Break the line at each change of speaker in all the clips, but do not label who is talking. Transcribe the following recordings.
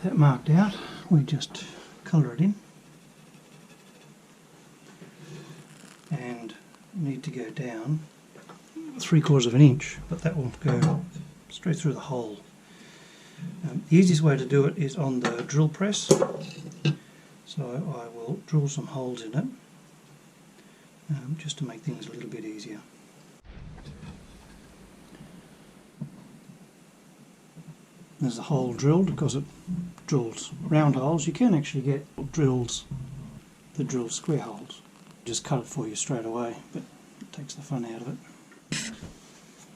that marked out, we just colour it in, and need to go down 3/4 of an inch, but that will go straight through the hole. The easiest way to do it is on the drill press, so I will drill some holes in it just to make things a little bit easier. There's a hole drilled because it drills round holes. You can actually get drills that drill square holes. Just cut it for you straight away, but it takes the fun out of it.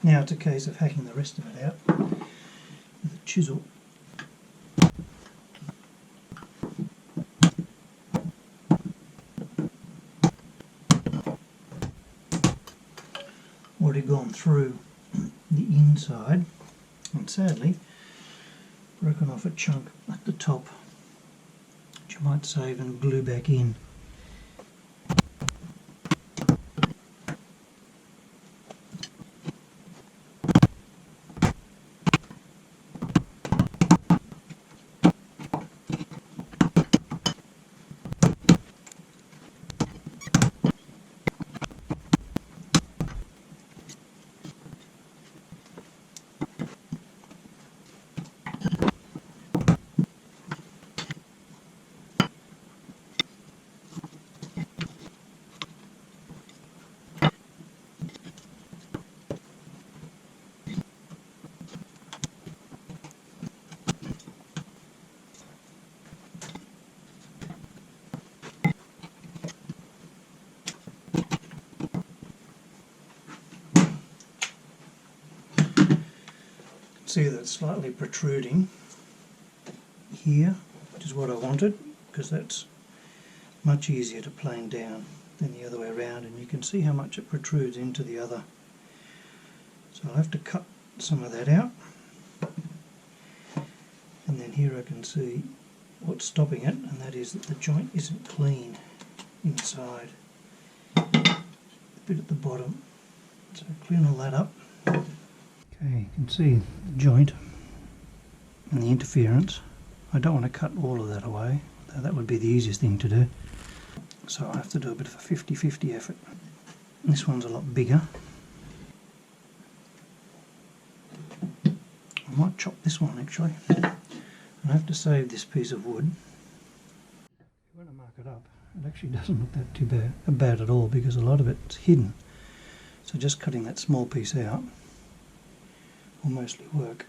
Now it's a case of hacking the rest of it out with a chisel. Already gone through the inside, and sadly broken off a chunk at the top, which I might save and glue back in. See that it's slightly protruding here, which is what I wanted, because that's much easier to plane down than the other way around, and you can see how much it protrudes into the other. So I'll have to cut some of that out, and then here I can see what's stopping it, and that is that the joint isn't clean inside. A bit at the bottom, so clean all that up. Okay, you can see the joint and the interference. I don't want to cut all of that away, that would be the easiest thing to do. So I have to do a bit of a 50-50 effort. This one's a lot bigger. I might chop this one actually. I have to save this piece of wood. When I mark it up, it actually doesn't look that too bad at all, because a lot of it's hidden. So just cutting that small piece out will mostly work.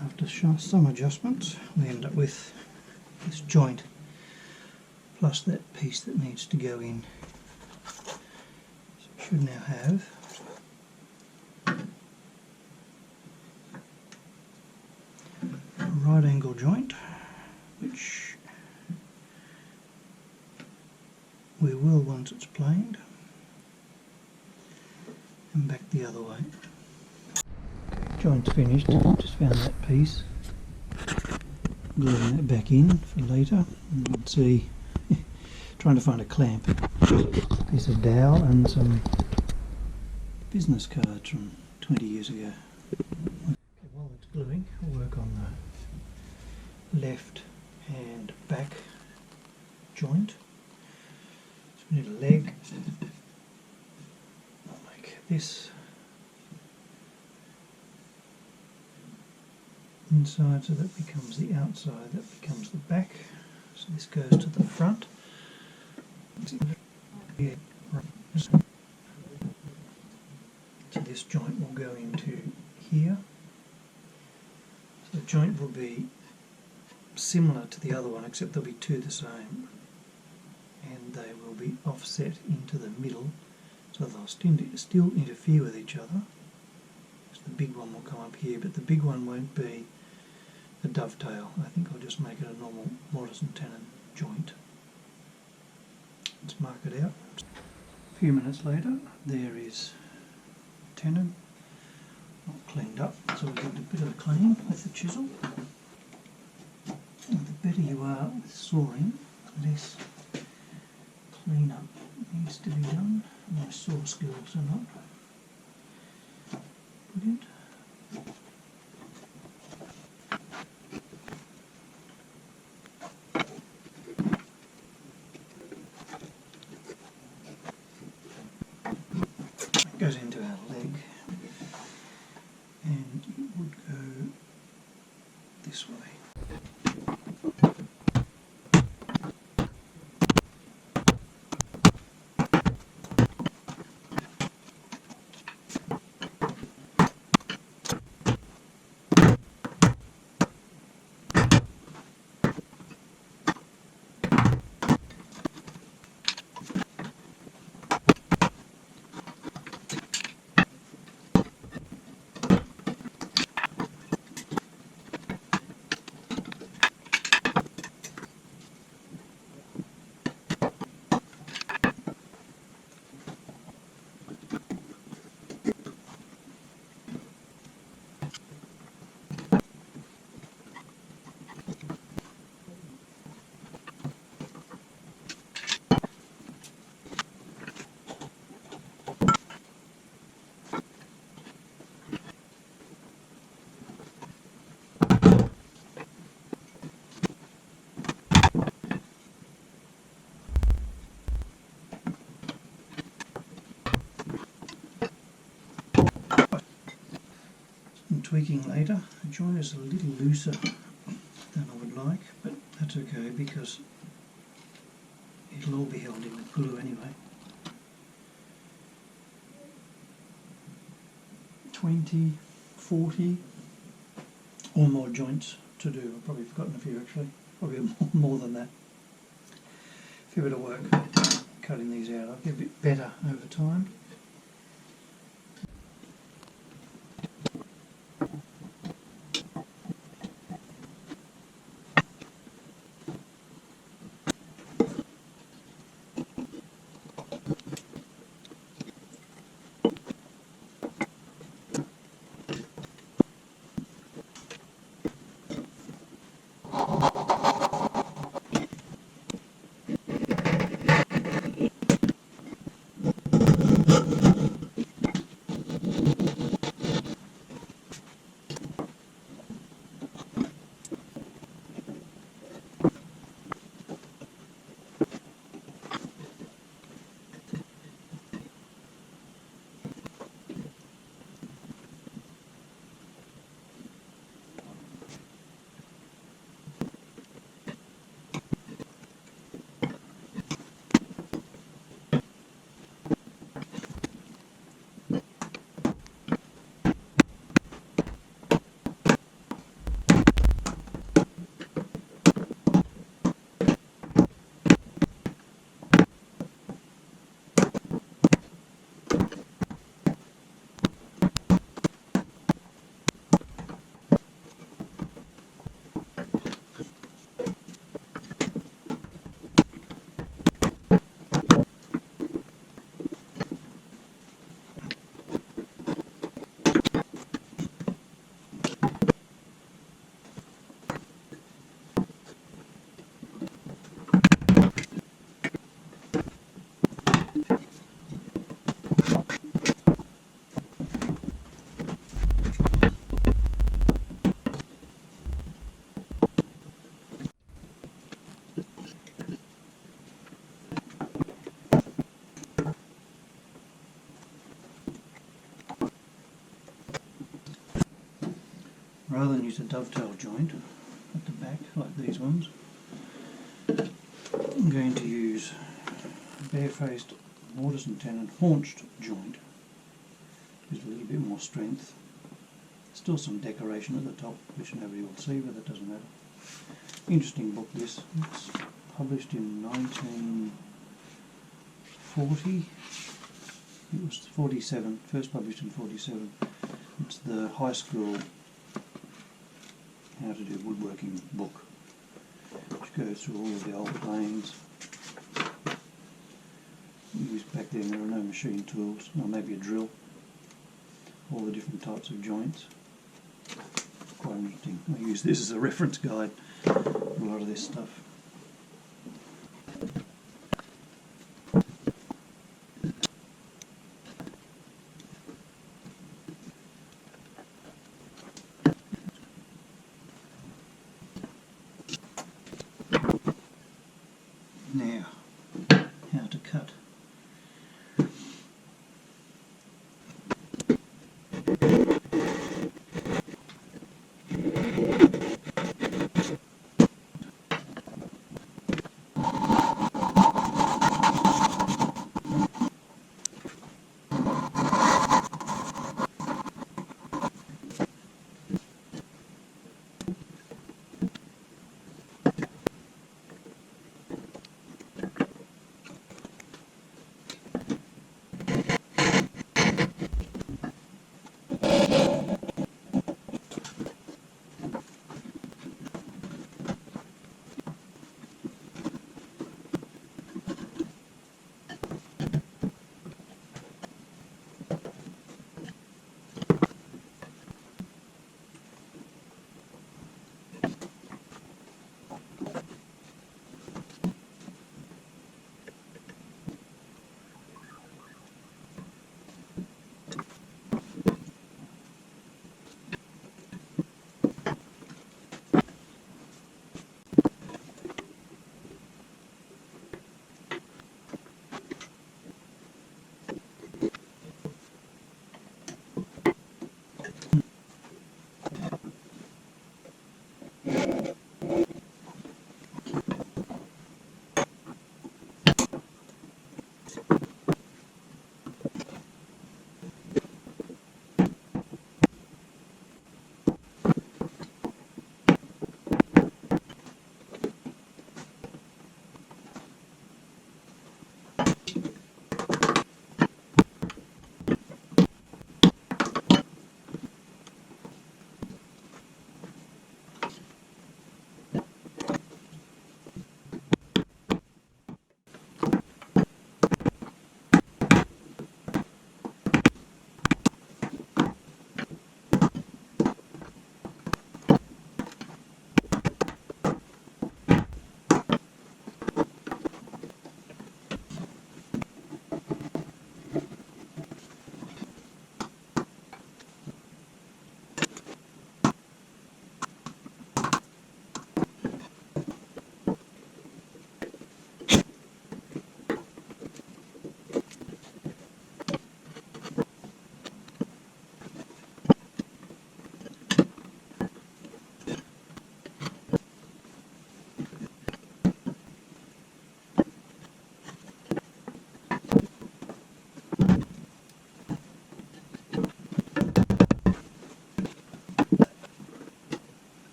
After some adjustments, we end up with this joint plus that piece that needs to go in. So we should now have a right angle joint, which we will once it's planed, and back the other way. Okay, joint's finished, just found that piece, gluing that back in for later. You can see trying to find a clamp, a piece of dowel and some business cards from 20 years ago. Okay, while it's gluing, I'll work on the left and back joint. So we need a leg. I'll make this inside, so that becomes the outside, that becomes the back. So this goes to the front. So this joint will go into here. So the joint will be similar to the other one, except there'll be two the same, and they will be offset into the middle, so they'll still interfere with each other. So the big one will come up here, but the big one won't be a dovetail. I think I'll just make it a normal mortise and tenon joint. Let's mark it out. A few minutes later, there is tenon, not cleaned up, so we'll give it a bit of a clean with the chisel. And the better you are with sawing, the less clean-up needs to be done. My saw skills are not brilliant. It goes into our leg, and it would go this way. Tweaking later, the joint is a little looser than I would like, but that's okay because it'll all be held in with glue anyway. 20, 40 or more joints to do. I've probably forgotten a few actually, probably more than that. A fair bit of work cutting these out. I'll get a bit better over time. Rather than use a dovetail joint at the back like these ones, I'm going to use a bare-faced mortise and tenon haunched joint. Gives a little bit more strength. Still some decoration at the top which nobody will see, but that doesn't matter. Interesting book this. It's published in 1940. It was 47, first published in 47. It's the high school how to do woodworking book, which goes through all of the old planes. Back then there were no machine tools, or maybe a drill. all the different types of joints. Quite interesting. I use this as a reference guide for a lot of this stuff.